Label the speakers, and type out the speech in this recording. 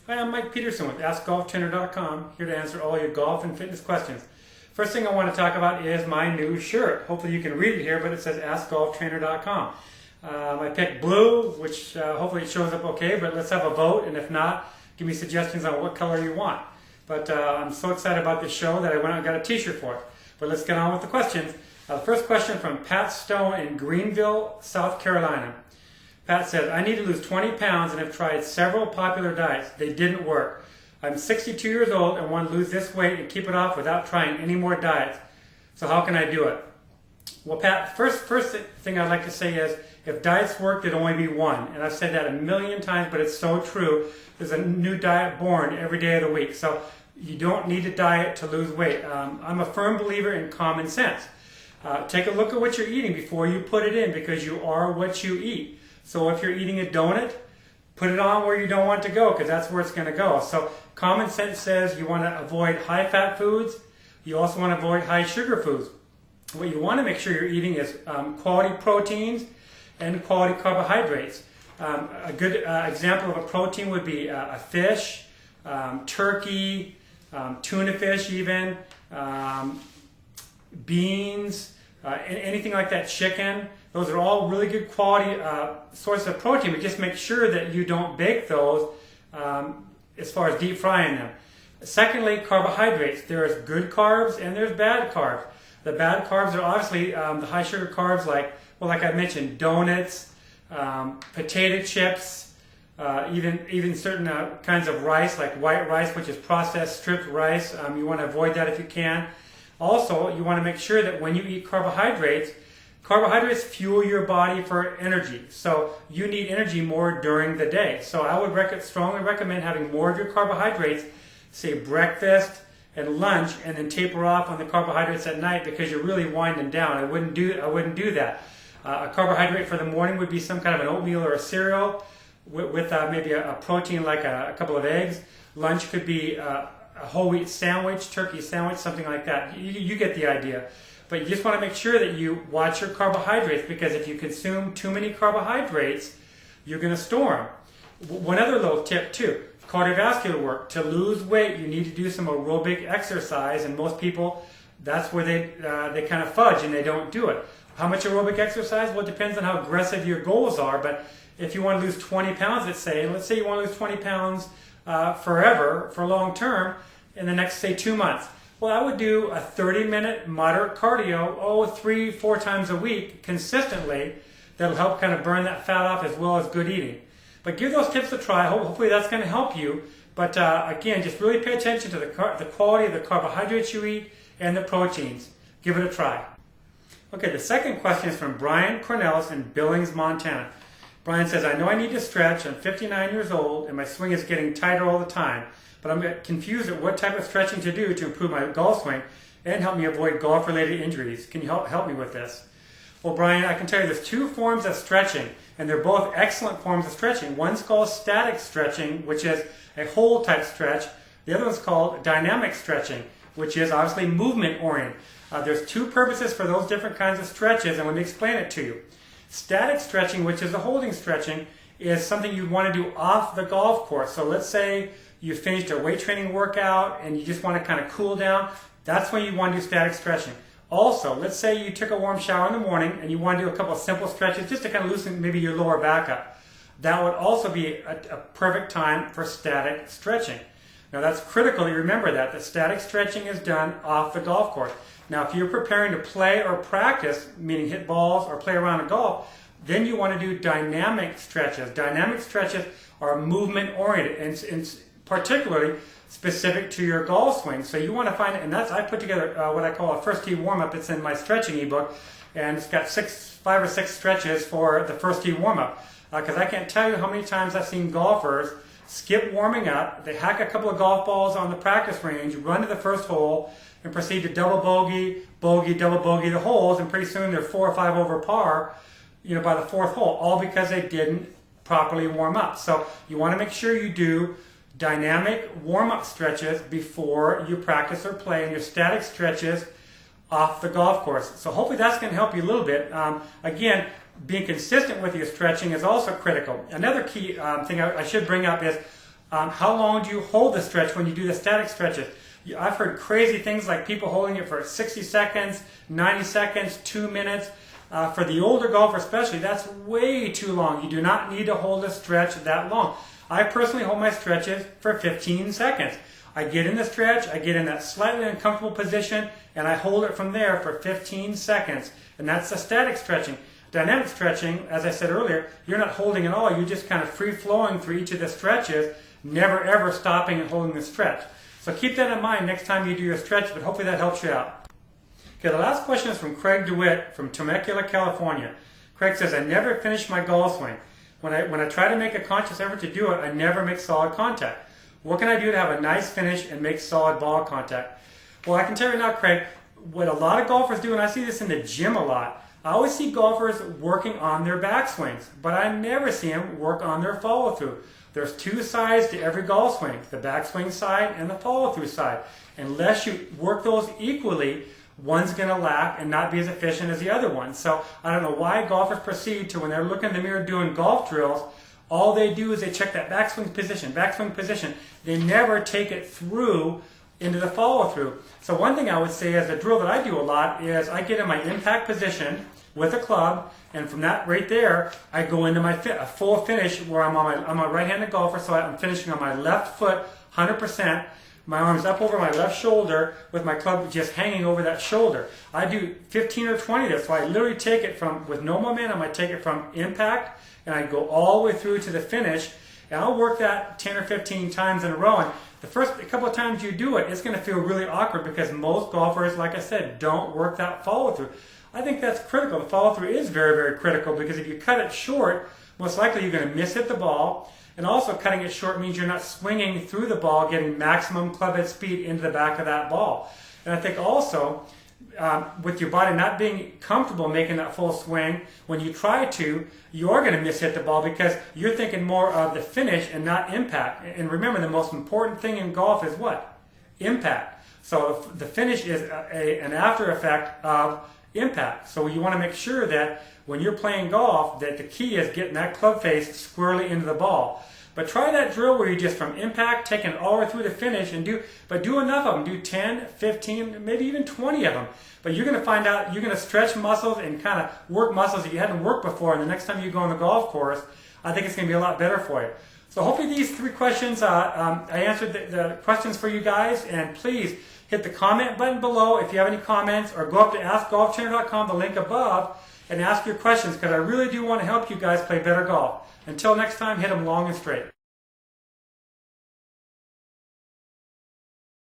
Speaker 1: Hi, I'm Mike Pedersen with AskGolfTrainer.com, here to answer all your golf and fitness questions. First thing I want to talk about is my new shirt. Hopefully you can read it here, but it says AskGolfTrainer.com. I picked blue, which hopefully it shows up okay, but let's have a vote, and if not, give me suggestions on what color you want. But I'm so excited about this show that I went out and got a t-shirt for it. But let's get on with the questions. The first question from Pat Stone in Greenville, South Carolina. Pat says, I need to lose 20 pounds and have tried several popular diets. They didn't work. I'm 62 years old and want to lose this weight and keep it off without trying any more diets. So how can I do it? Well, Pat, first thing I'd like to say is, if diets work, there'd only be one. And I've said that a million times, but it's so true. There's a new diet born every day of the week. So you don't need a diet to lose weight. I'm a firm believer in common sense. Take a look at what you're eating before you put it in, because you are what you eat. So if you're eating a donut, put it on where you don't want to go, because that's where it's going to go. So common sense says you want to avoid high-fat foods. You also want to avoid high-sugar foods. What you want to make sure you're eating is quality proteins and quality carbohydrates. A good example of a protein would be a fish, turkey, tuna fish even, beans, anything like that, chicken. Those are all really good quality sources of protein, but just make sure that you don't bake those as far as deep frying them. Secondly, carbohydrates. There's good carbs and there's bad carbs. The bad carbs are obviously the high sugar carbs like I mentioned, donuts, potato chips, even certain kinds of rice like white rice, which is processed stripped rice. You want to avoid that if you can. Also, you want to make sure that when you eat carbohydrates fuel your body for energy. So you need energy more during the day. So I would strongly recommend having more of your carbohydrates, say breakfast and lunch, and then taper off on the carbohydrates at night, because you're really winding down. I wouldn't do that. A carbohydrate for the morning would be some kind of an oatmeal or a cereal with maybe a protein like a couple of eggs. Lunch could be a whole wheat sandwich, turkey sandwich, something like that. You get the idea. But you just want to make sure that you watch your carbohydrates, because if you consume too many carbohydrates, you're going to store them. One other little tip too, cardiovascular work. To lose weight, you need to do some aerobic exercise, and most people, that's where they kind of fudge and they don't do it. How much aerobic exercise? Well, it depends on how aggressive your goals are, but if you want to lose 20 pounds, let's say you want to lose 20 pounds forever, for long term, in the next, say, 2 months. Well, I would do a 30-minute moderate cardio, 3-4 times a week, consistently. That'll help kind of burn that fat off, as well as good eating. But give those tips a try. Hopefully that's going to help you. But again, just really pay attention to the quality of the carbohydrates you eat and the proteins. Give it a try. Okay, the second question is from Brian Cornelis in Billings, Montana. Brian says, I know I need to stretch. I'm 59 years old, and my swing is getting tighter all the time. But I'm confused at what type of stretching to do to improve my golf swing and help me avoid golf-related injuries. Can you help me with this? Well, Brian, I can tell you there's two forms of stretching, and they're both excellent forms of stretching. One's called static stretching, which is a hold type stretch. The other one's called dynamic stretching, which is obviously movement-oriented. There's two purposes for those different kinds of stretches, and let me explain it to you. Static stretching, which is a holding stretching, is something you want to do off the golf course. So let's say you finished a weight training workout and you just want to kind of cool down. That's when you want to do static stretching. Also, let's say you took a warm shower in the morning and you want to do a couple of simple stretches just to kind of loosen maybe your lower back up. That would also be a perfect time for static stretching. Now that's critical. You remember that the static stretching is done off the golf course. Now if you're preparing to play or practice, meaning hit balls or play around a golf, then you want to do dynamic stretches. Dynamic stretches are movement oriented and particularly specific to your golf swing. So you want to find it, and I put together what I call a first tee warm-up. It's in my stretching ebook, and it's got 5 or 6 stretches for the first tee warm-up. Because I can't tell you how many times I've seen golfers skip warming up, they hack a couple of golf balls on the practice range, run to the first hole, and proceed to double bogey, bogey, double bogey the holes, and pretty soon they're 4 or 5 over par, by the 4th hole, all because they didn't properly warm up. So you want to make sure you do dynamic warm-up stretches before you practice or play, and your static stretches off the golf course. So hopefully that's going to help you a little bit. Again, being consistent with your stretching is also critical. Another key thing I should bring up is How long do you hold the stretch when you do the static stretches? I've heard crazy things like people holding it for 60 seconds, 90 seconds, 2 minutes. For the older golfer especially, that's way too long. You do not need to hold a stretch that long. I personally hold my stretches for 15 seconds. I get in the stretch, I get in that slightly uncomfortable position, and I hold it from there for 15 seconds. And that's the static stretching. Dynamic stretching, as I said earlier, you're not holding at all. You're just kind of free-flowing through each of the stretches, never ever stopping and holding the stretch. So keep that in mind next time you do your stretch, but hopefully that helps you out. Okay, the last question is from Craig DeWitt from Temecula, California. Craig says, I never finish my golf swing. When I try to make a conscious effort to do it, I never make solid contact. What can I do to have a nice finish and make solid ball contact? Well, I can tell you now, Craig, what a lot of golfers do, and I see this in the gym a lot, I always see golfers working on their backswings, but I never see them work on their follow-through. There's two sides to every golf swing, the backswing side and the follow-through side. Unless you work those equally, one's going to lack and not be as efficient as the other one. So I don't know why golfers proceed to, when they're looking in the mirror doing golf drills, all they do is they check that backswing position, backswing position. They never take it through into the follow-through. So one thing I would say as a drill that I do a lot is I get in my impact position with a club, and from that right there, I go into my full finish where I'm a right-handed golfer, so I'm finishing on my left foot 100%. My arm's up over my left shoulder with my club just hanging over that shoulder. I do 15 or 20 of this, so I literally take it from, with no momentum, I take it from impact, and I go all the way through to the finish, and I'll work that 10 or 15 times in a row. And the first couple of times you do it, it's going to feel really awkward because most golfers, like I said, don't work that follow-through. I think that's critical. The follow-through is very, very critical because if you cut it short, most likely you're going to miss-hit the ball. And also cutting it short means you're not swinging through the ball, getting maximum club head speed into the back of that ball. And I think also, with your body not being comfortable making that full swing, when you try to, you are going to miss-hit the ball because you're thinking more of the finish and not impact. And remember, the most important thing in golf is what? Impact. So the finish is an after effect of impact. So you want to make sure that when you're playing golf, that the key is getting that club face squarely into the ball. But try that drill where you just from impact, taking it all the way through the finish, and do enough of them. Do 10, 15, maybe even 20 of them. But you're going to find out, you're going to stretch muscles and kind of work muscles that you hadn't worked before. And the next time you go on the golf course, I think it's going to be a lot better for you. So hopefully these 3 questions, I answered the questions for you guys. And please hit the comment button below if you have any comments, or go up to AskGolfTrainer.com, the link above, and ask your questions, because I really do want to help you guys play better golf. Until next time, hit them long and straight.